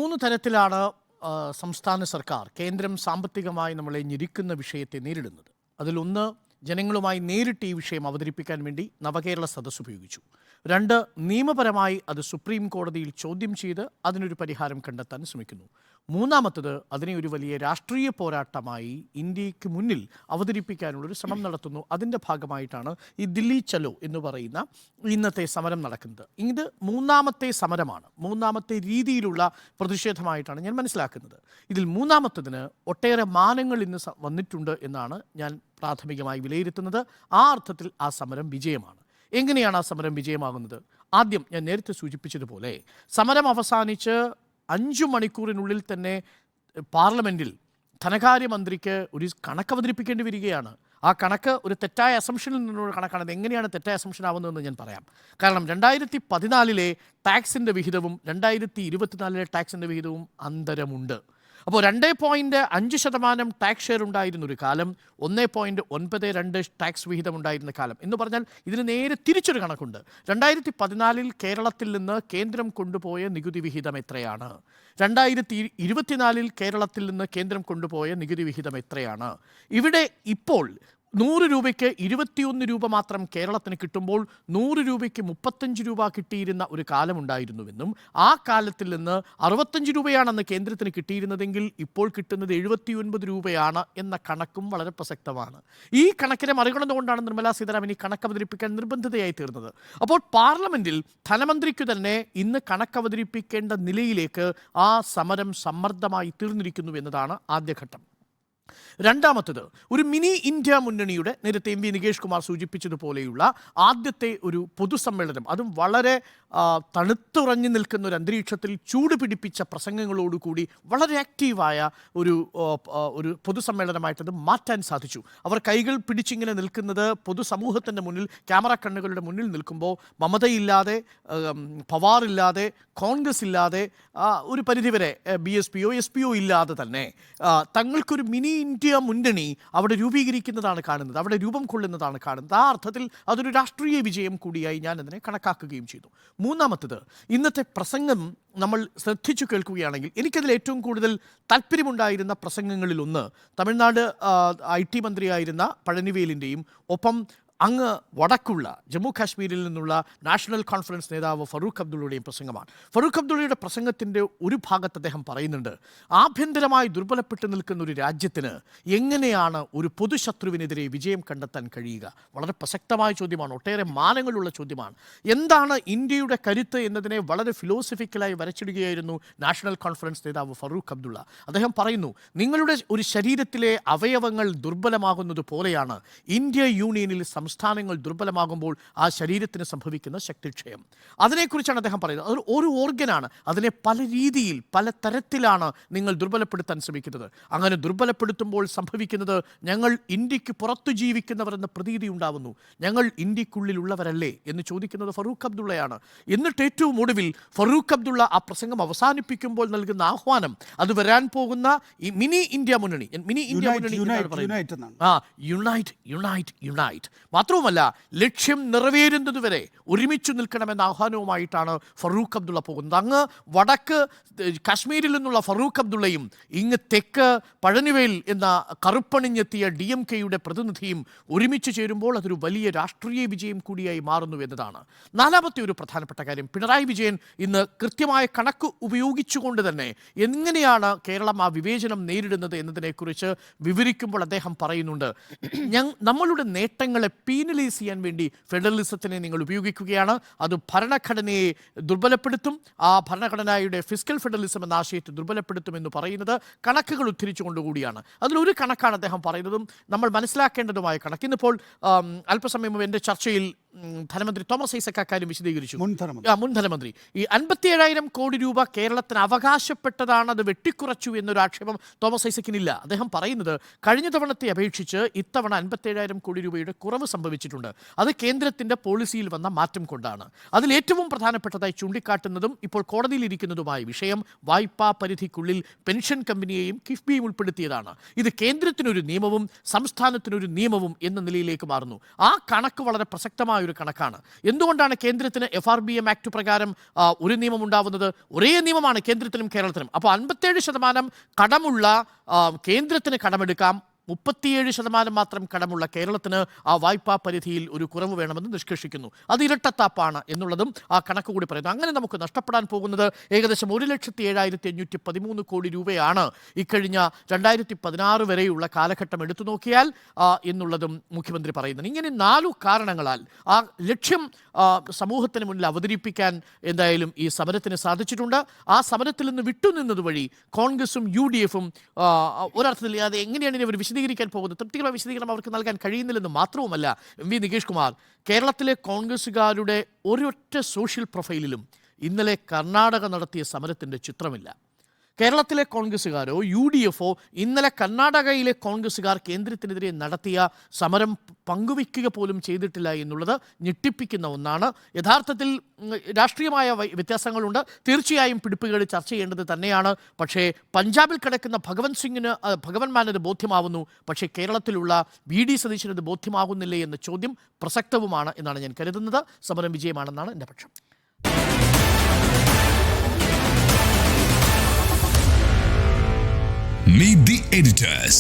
മൂന്ന് തരത്തിലാണ് സംസ്ഥാന സർക്കാർ കേന്ദ്രം സാമ്പത്തികമായി നമ്മളെ ഞെരുക്കുന്ന വിഷയത്തെ നേരിടുന്നത്. അതിലൊന്ന്, ജനങ്ങളുമായി നേരിട്ട് ഈ വിഷയം അവതരിപ്പിക്കാൻ വേണ്ടി നവകേരള സദസ്സ് ഉപയോഗിച്ചു. രണ്ട്, നിയമപരമായി അത് സുപ്രീം കോടതിയിൽ ചോദ്യം ചെയ്ത് അതിനൊരു പരിഹാരം കണ്ടെത്താൻ ശ്രമിക്കുന്നു. മൂന്നാമത്തത്, അതിനെ ഒരു വലിയ രാഷ്ട്രീയ പോരാട്ടമായി ഇന്ത്യക്ക് മുന്നിൽ അവതരിപ്പിക്കാനുള്ളൊരു ശ്രമം നടത്തുന്നു. അതിൻ്റെ ഭാഗമായിട്ടാണ് ഈ ദില്ലി ചലോ എന്ന് പറയുന്ന ഇന്നത്തെ സമരം നടക്കുന്നത്. ഇത് മൂന്നാമത്തെ സമരമാണ്, മൂന്നാമത്തെ രീതിയിലുള്ള പ്രതിഷേധമായിട്ടാണ് ഞാൻ മനസ്സിലാക്കുന്നത്. ഇതിൽ മൂന്നാമത്തതിന് ഒട്ടേറെ മാനങ്ങൾ ഇന്ന് വന്നിട്ടുണ്ട് എന്നാണ് ഞാൻ പ്രാഥമികമായി വിലയിരുത്തുന്നത്. ആ അർത്ഥത്തിൽ ആ സമരം വിജയമാണ്. എങ്ങനെയാണ് ആ സമരം വിജയമാകുന്നത്? ആദ്യം ഞാൻ നേരത്തെ സൂചിപ്പിച്ചതുപോലെ സമരം അവസാനിച്ച് 5 മണിക്കൂറിനുള്ളിൽ തന്നെ പാർലമെൻറ്റിൽ ധനകാര്യമന്ത്രിക്ക് ഒരു കണക്ക് അവതരിപ്പിക്കേണ്ടി വരികയാണ്. ആ കണക്ക് ഒരു തെറ്റായ അസംഷനിൽ നിന്നുള്ള കണക്കാണ്. അത് എങ്ങനെയാണ് തെറ്റായ അസംഷൻ ആവുന്നതെന്ന് ഞാൻ പറയാം. കാരണം 2014 ടാക്സിൻ്റെ വിഹിതവും 2024 ടാക്സിൻ്റെ വിഹിതവും അന്തരമുണ്ട്. അപ്പോൾ 2.5% ടാക്സ് ഷെയർ ഉണ്ടായിരുന്ന ഒരു കാലം, 1.92 ടാക്സ് വിഹിതം ഉണ്ടായിരുന്ന കാലം എന്ന് പറഞ്ഞാൽ ഇതിന് നേരെ തിരിച്ചൊരു കണക്കുണ്ട്. 2014 കേരളത്തിൽ നിന്ന് കേന്ദ്രം കൊണ്ടുപോയ നികുതി വിഹിതം എത്രയാണ്? 2024 കേരളത്തിൽ നിന്ന് കേന്ദ്രം കൊണ്ടുപോയ നികുതി വിഹിതം എത്രയാണ്? ഇവിടെ ഇപ്പോൾ 100 രൂപയ്ക്ക് 21 രൂപ മാത്രം കേരളത്തിന് കിട്ടുമ്പോൾ 100 രൂപയ്ക്ക് 35 രൂപ കിട്ടിയിരുന്ന ഒരു കാലമുണ്ടായിരുന്നുവെന്നും ആ കാലത്തിൽ നിന്ന് 65 രൂപയാണെന്ന് കേന്ദ്രത്തിന് കിട്ടിയിരുന്നതെങ്കിൽ ഇപ്പോൾ കിട്ടുന്നത് 79 രൂപയാണ് എന്ന കണക്കും വളരെ പ്രസക്തമാണ്. ഈ കണക്കിനെ മറികടന്നുകൊണ്ടാണ് നിർമ്മലാ സീതാരാമൻ ഈ കണക്ക് അവതരിപ്പിക്കാൻ നിർബന്ധിതയായി തീർന്നത്. അപ്പോൾ പാർലമെൻറ്റിൽ ധനമന്ത്രിക്ക് തന്നെ ഇന്ന് കണക്ക് അവതരിപ്പിക്കേണ്ട നിലയിലേക്ക് ആ സമരം സമ്മർദ്ദമായി തീർന്നിരിക്കുന്നു എന്നതാണ് ആദ്യഘട്ടം. രണ്ടാമത്തത്, ഒരു മിനി ഇന്ത്യ മുന്നണിയുടെ നേരത്തെ എം വി നികേഷ് കുമാർ സൂചിപ്പിച്ചതുപോലെയുള്ള ആദ്യത്തെ ഒരു പൊതുസമ്മേളനം, അതും വളരെ തണുത്തുറഞ്ഞു നിൽക്കുന്ന ഒരു അന്തരീക്ഷത്തിൽ ചൂട് പിടിപ്പിച്ച പ്രസംഗങ്ങളോടുകൂടി വളരെ ആക്റ്റീവായ ഒരു പൊതുസമ്മേളനമായിട്ടത് മാറ്റാൻ സാധിച്ചു. അവർ കൈകൾ പിടിച്ചിങ്ങനെ നിൽക്കുന്നത് പൊതുസമൂഹത്തിൻ്റെ മുന്നിൽ, ക്യാമറ കണ്ണുകളുടെ മുന്നിൽ നിൽക്കുമ്പോൾ മമതയില്ലാതെ, പവാറില്ലാതെ, കോൺഗ്രസ് ഇല്ലാതെ, ഒരു പരിധിവരെ BSPയോ SPയോ ഇല്ലാതെ തന്നെ തങ്ങൾക്കൊരു മിനി ഇന്ത്യ മുന്നണി അവിടെ രൂപീകരിക്കുന്നതാണ് കാണുന്നത്, അവിടെ രൂപം കൊള്ളുന്നതാണ് കാണുന്നത്. ആ അർത്ഥത്തിൽ അതൊരു രാഷ്ട്രീയ വിജയം കൂടിയായി ഞാൻ അതിനെ കണക്കാക്കുകയും ചെയ്തു. മൂന്നാമത്തത്, ഇന്നത്തെ പ്രസംഗം നമ്മൾ ശ്രദ്ധിച്ചു കേൾക്കുകയാണെങ്കിൽ എനിക്കതിൽ ഏറ്റവും കൂടുതൽ താല്പര്യമുണ്ടായിരുന്ന പ്രസംഗങ്ങളിലൊന്ന് തമിഴ്നാട് IT മന്ത്രിയായിരുന്ന പഴനിവേലിൻ്റെയും ഒപ്പം അങ്ങ് വടക്കുള്ള ജമ്മു കാശ്മീരിൽ നിന്നുള്ള നാഷണൽ കോൺഫറൻസ് നേതാവ് ഫറൂഖ് അബ്ദുള്ളയുടെയും പ്രസംഗമാണ്. ഫറൂഖ് അബ്ദുള്ളയുടെ പ്രസംഗത്തിൻ്റെ ഒരു ഭാഗത്ത് അദ്ദേഹം പറയുന്നുണ്ട്, ആഭ്യന്തരമായി ദുർബലപ്പെട്ടു നിൽക്കുന്ന ഒരു രാജ്യത്തിന് എങ്ങനെയാണ് ഒരു പൊതുശത്രുവിനെതിരെ വിജയം കണ്ടെത്താൻ കഴിയുക? വളരെ പ്രസക്തമായ ചോദ്യമാണ്, ഒട്ടേറെ മാനങ്ങളുള്ള ചോദ്യമാണ്. എന്താണ് ഇന്ത്യയുടെ കരുത്ത് എന്നതിനെ വളരെ ഫിലോസഫിക്കലായി വരച്ചിടുകയായിരുന്നു നാഷണൽ കോൺഫറൻസ് നേതാവ് ഫറൂഖ് അബ്ദുള്ള. അദ്ദേഹം പറയുന്നു, നിങ്ങളുടെ ഒരു ശരീരത്തിലെ അവയവങ്ങൾ ദുർബലമാകുന്നത് പോലെയാണ് ഇന്ത്യ യൂണിയനിൽ സംസ്ഥാനങ്ങൾ ദുർബലമാകുമ്പോൾ ആ ശരീരത്തിന് സംഭവിക്കുന്ന ശക്തിക്ഷയം. അതിനെക്കുറിച്ചാണ് അദ്ദേഹം പറയുന്നത്. അത് ഒരു ഓർഗനാണ്, അതിനെ പല രീതിയിൽ പല തരത്തിലാണ് നിങ്ങൾ ദുർബലപ്പെടുത്താൻ ശ്രമിക്കുന്നത്. അങ്ങനെ ദുർബലപ്പെടുത്തുമ്പോൾ സംഭവിക്കുന്നത് ഞങ്ങൾ ഇന്ത്യക്ക് പുറത്തു ജീവിക്കുന്നവർ എന്ന പ്രതീതി ഉണ്ടാവുന്നു. ഞങ്ങൾ ഇന്ത്യക്കുള്ളിലുള്ളവരല്ലേ എന്ന് ചോദിക്കുന്നത് ഫറൂഖ് അബ്ദുള്ളയാണ്. എന്നിട്ട് ഏറ്റവും ഒടുവിൽ ഫറൂഖ് അബ്ദുള്ള ആ പ്രസംഗം അവസാനിപ്പിക്കുമ്പോൾ നൽകുന്ന ആഹ്വാനം, അത് വരാൻ പോകുന്ന ഈ മിനി ഇന്ത്യ മുന്നണി, യുണൈറ്റ് മാത്രവുമല്ല ലക്ഷ്യം നിറവേറുന്നതുവരെ ഒരുമിച്ചു നിൽക്കണമെന്ന ആഹ്വാനവുമായിട്ടാണ് ഫറൂഖ് അബ്ദുള്ള പോകുന്നത്. അങ്ങ് വടക്ക് കാശ്മീരിൽ നിന്നുള്ള ഫറൂഖ് അബ്ദുള്ളയും ഇങ്ങ് തെക്ക് പഴനിവേൽ എന്ന കറുപ്പണിഞ്ഞെത്തിയ DMKയുടെ പ്രതിനിധിയും ഒരുമിച്ച് ചേരുമ്പോൾ അതൊരു വലിയ രാഷ്ട്രീയ വിജയം കൂടിയായി മാറുന്നു എന്നതാണ്. നാലാമത്തെ ഒരു പ്രധാനപ്പെട്ട കാര്യം, പിണറായി വിജയൻ ഇന്ന് കൃത്യമായ കണക്ക് ഉപയോഗിച്ചുകൊണ്ട് തന്നെ എങ്ങനെയാണ് കേരളം ആ വിവേചനം നേരിടുന്നത് എന്നതിനെക്കുറിച്ച് വിവരിക്കുമ്പോൾ അദ്ദേഹം പറയുന്നുണ്ട്, നമ്മളുടെ നേട്ടങ്ങളെ പീനലൈസ് ചെയ്യാൻ വേണ്ടി ഫെഡറലിസത്തിനെ നിങ്ങൾ ഉപയോഗിക്കുകയാണ്, അത് ഭരണഘടനയെ ദുർബലപ്പെടുത്തും, ആ ഭരണഘടനയുടെ ഫിസ്ക്കൽ ഫെഡറലിസം എന്ന ആശയത്തെ ദുർബലപ്പെടുത്തുമെന്ന് പറയുന്നത് കണക്കുകൾ ഉദ്ധരിച്ചുകൊണ്ടുകൂടിയാണ്. അതിലൊരു കണക്കാണ് അദ്ദേഹം പറയുന്നതും നമ്മൾ മനസ്സിലാക്കേണ്ടതുമായ കണക്ക്. ഇന്നിപ്പോൾ അല്പസമയം മുമ്പ് എൻ്റെ ചർച്ചയിൽ ധനമന്ത്രി തോമസ് ഐസക് അക്കാര്യം വിശദീകരിച്ചു. മുൻ ധനമന്ത്രി ഈ 57,000 കോടി രൂപ കേരളത്തിന് അവകാശപ്പെട്ടതാണ്, അത് വെട്ടിക്കുറച്ചു എന്നൊരു ആക്ഷേപം തോമസ് ഐസക്കിനില്ല. അദ്ദേഹം പറയുന്നത് കഴിഞ്ഞ തവണത്തെ അപേക്ഷിച്ച് ഇത്തവണ 57,000 കോടി രൂപയുടെ കുറവ് സംഭവിച്ചിട്ടുണ്ട്. അത് കേന്ദ്രത്തിൻ്റെ പോളിസിയിൽ വന്ന മാറ്റം കൊണ്ടാണ്. അതിൽ ഏറ്റവും പ്രധാനപ്പെട്ടതായി ചൂണ്ടിക്കാട്ടുന്നതും ഇപ്പോൾ കോടതിയിലിരിക്കുന്നതുമായ വിഷയം വായ്പാ പരിധിക്കുള്ളിൽ പെൻഷൻ കമ്പനിയെയും കിഫ്ബിയും ഉൾപ്പെടുത്തിയതാണ്. ഇത് കേന്ദ്രത്തിനൊരു നിയമവും സംസ്ഥാനത്തിനൊരു നിയമവും എന്ന നിലയിലേക്ക് മാറുന്നു. ആ കണക്ക് വളരെ പ്രസക്തമായ ഒരു കണക്കാണ്. എന്തുകൊണ്ടാണ് കേന്ദ്രത്തിന് FRBM ആക്ട് പ്രകാരം ഒരു നിയമം ഉണ്ടാവുന്നത്? ഒരേ നിയമമാണ് കേന്ദ്രത്തിനും കേരളത്തിനും. അപ്പോൾ 57% കടമുള്ള കേന്ദ്രത്തിന് കടമെടുക്കാം, 37% മാത്രം കടമുള്ള കേരളത്തിന് ആ വായ്പാ പരിധിയിൽ ഒരു കുറവ് വേണമെന്ന് നിഷ്കർഷിക്കുന്നു. അത് ഇരട്ടത്താപ്പാണ് എന്നുള്ളതും ആ കണക്ക് കൂടി പറയുന്നു. അങ്ങനെ നമുക്ക് നഷ്ടപ്പെടാൻ പോകുന്നത് ഏകദേശം 1,07,513 കോടി രൂപയാണ് ഇക്കഴിഞ്ഞ 2016 വരെയുള്ള കാലഘട്ടം എടുത്തു നോക്കിയാൽ എന്നുള്ളതും മുഖ്യമന്ത്രി പറയുന്നത്. ഇങ്ങനെ 4 കാരണങ്ങളാൽ ആ ലക്ഷ്യം സമൂഹത്തിന് മുന്നിൽ അവതരിപ്പിക്കാൻ എന്തായാലും ഈ സമരത്തിന് സാധിച്ചിട്ടുണ്ട്. ആ സമരത്തിൽ നിന്ന് വിട്ടുനിന്നത് വഴി കോൺഗ്രസും UDF-ഉം ഒരർത്ഥത്തിൽ അത് എങ്ങനെയാണ് ഇനി അവർ വിശദീകരിക്കാൻ പോകുന്നത്, തൃപ്തികരമായ വിശദീകരണം അവർക്ക് നൽകാൻ കഴിയുന്നില്ലെന്ന് മാത്രവുമല്ല, MV നികേഷ് കുമാർ, കേരളത്തിലെ കോൺഗ്രസുകാരുടെ ഒരൊറ്റ സോഷ്യൽ പ്രൊഫൈലിലും ഇന്നലെ കർണാടക നടത്തിയ സമരത്തിൻ്റെ ചിത്രമില്ല. കേരളത്തിലെ കോൺഗ്രസ്സുകാരോ UDF-ഓ ഇന്നലെ കർണാടകയിലെ കോൺഗ്രസ്സുകാർ കേന്ദ്രത്തിനെതിരെ നടത്തിയ സമരം പങ്കുവയ്ക്കുക പോലും ചെയ്തിട്ടില്ല എന്നുള്ളത് ഞെട്ടിപ്പിക്കുന്ന ഒന്നാണ്. യഥാർത്ഥത്തിൽ രാഷ്ട്രീയമായ വ്യത്യാസങ്ങളുണ്ട്, തീർച്ചയായും പിടിപ്പുകൾ ചർച്ച ചെയ്യേണ്ടത് തന്നെയാണ്. പക്ഷേ പഞ്ചാബിൽ കിടക്കുന്ന ഭഗവൻ മാനത് ബോധ്യമാവുന്നു, പക്ഷേ കേരളത്തിലുള്ള VD സതീശനത് ബോധ്യമാകുന്നില്ലേ എന്ന ചോദ്യം പ്രസക്തവുമാണ് എന്നാണ് ഞാൻ കരുതുന്നത്. സമരം വിജയമാണെന്നാണ് എൻ്റെ പക്ഷം. Meet the editors.